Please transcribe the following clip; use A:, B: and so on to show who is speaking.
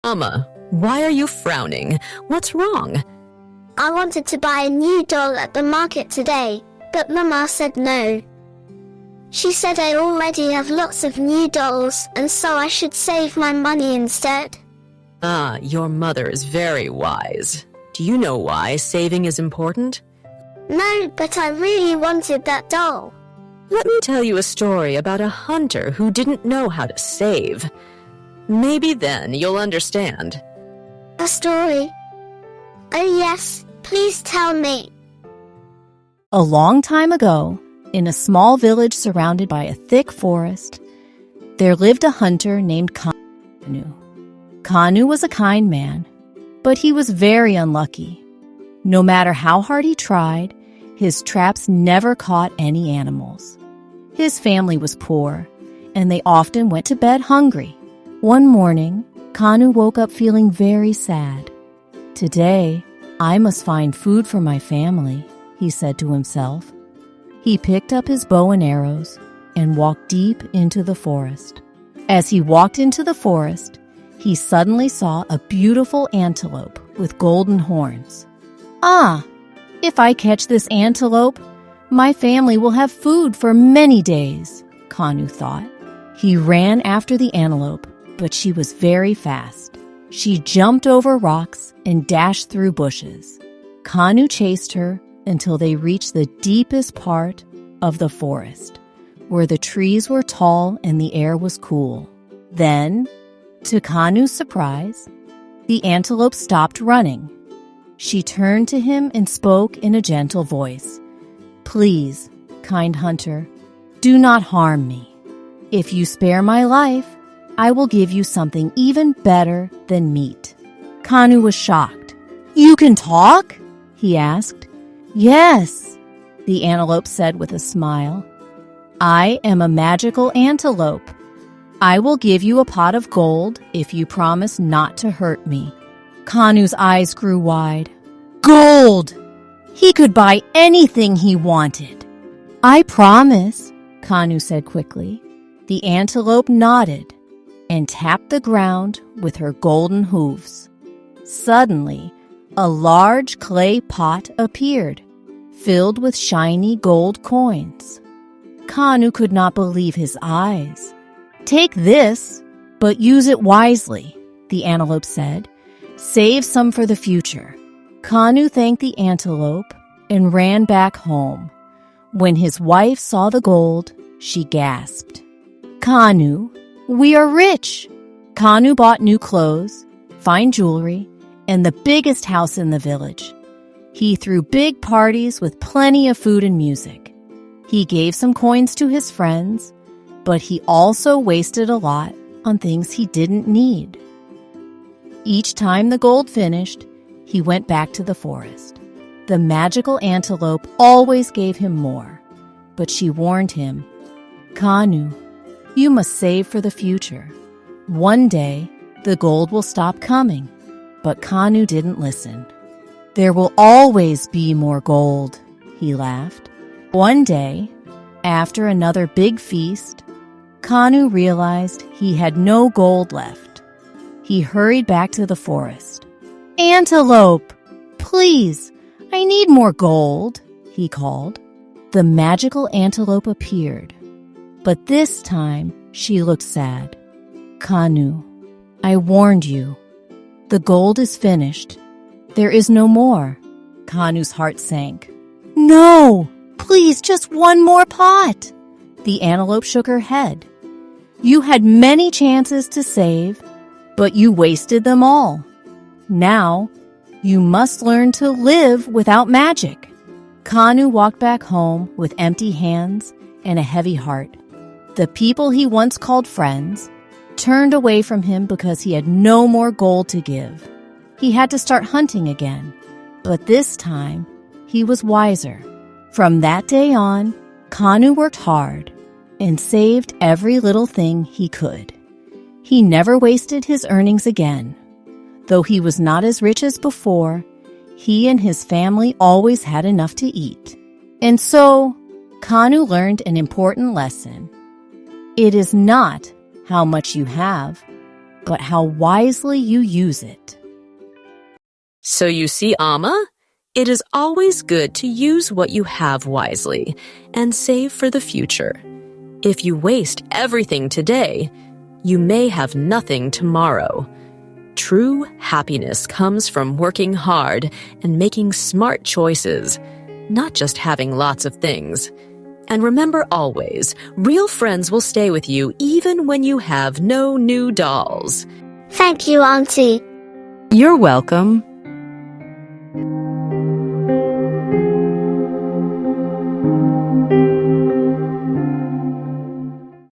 A: Mama, why are you frowning? What's wrong?
B: I wanted to buy a new doll at the market today, but Mama said no. She said I already have lots of new dolls, and so I should save my money instead.
A: Ah, your mother is very wise. Do you know why saving is important?
B: No, but I really wanted that doll.
A: Let me tell you a story about a hunter who didn't know how to save. Maybe then you'll understand.
B: A story? Oh yes, please tell me.
C: A long time ago, in a small village surrounded by a thick forest, there lived a hunter named Kanu. Kanu was a kind man, but he was very unlucky. No matter how hard he tried, his traps never caught any animals. His family was poor, and they often went to bed hungry. One morning, Kanu woke up feeling very sad. "Today, I must find food for my family," he said to himself. He picked up his bow and arrows and walked deep into the forest. As he walked into the forest, he suddenly saw a beautiful antelope with golden horns. "Ah, if I catch this antelope, my family will have food for many days," Kanu thought. He ran after the antelope, but she was very fast. She jumped over rocks and dashed through bushes. Kanu chased her until they reached the deepest part of the forest, where the trees were tall and the air was cool. Then, to Kanu's surprise, the antelope stopped running. She turned to him and spoke in a gentle voice. "Please, kind hunter, do not harm me. If you spare my life, I will give you something even better than meat." Kanu was shocked. "You can talk?" he asked. "Yes," the antelope said with a smile. "I am a magical antelope. I will give you a pot of gold if you promise not to hurt me." Kanu's eyes grew wide. Gold! He could buy anything he wanted. "I promise," Kanu said quickly. The antelope nodded and tapped the ground with her golden hooves. Suddenly, a large clay pot appeared, filled with shiny gold coins. Kanu could not believe his eyes. "Take this, but use it wisely," the antelope said. "Save some for the future." Kanu thanked the antelope and ran back home. When his wife saw the gold, she gasped. "Kanu, we are rich!" Kanu bought new clothes, fine jewelry, and the biggest house in the village. He threw big parties with plenty of food and music. He gave some coins to his friends, but he also wasted a lot on things he didn't need. Each time the gold finished, he went back to the forest. The magical antelope always gave him more, but she warned him, "Kanu, you must save for the future. One day, the gold will stop coming." But Kanu didn't listen. "There will always be more gold," he laughed. One day, after another big feast, Kanu realized he had no gold left. He hurried back to the forest. "Antelope, please, I need more gold," he called. The magical antelope appeared, but this time she looked sad. "Kanu, I warned you. The gold is finished. There is no more." Kanu's heart sank. "No, please, just one more pot." The antelope shook her head. "You had many chances to save, but you wasted them all. Now, you must learn to live without magic." Kanu walked back home with empty hands and a heavy heart. The people he once called friends turned away from him because he had no more gold to give. He had to start hunting again, but this time he was wiser. From that day on, Kanu worked hard and saved every little thing he could. He never wasted his earnings again. Though he was not as rich as before, he and his family always had enough to eat. And so, Kanu learned an important lesson. It is not how much you have, but how wisely you use it.
A: So you see, Amma, it is always good to use what you have wisely and save for the future. If you waste everything today, you may have nothing tomorrow. True happiness comes from working hard and making smart choices, not just having lots of things. And remember always, real friends will stay with you even when you have no new dolls.
B: Thank you, Auntie.
C: You're welcome.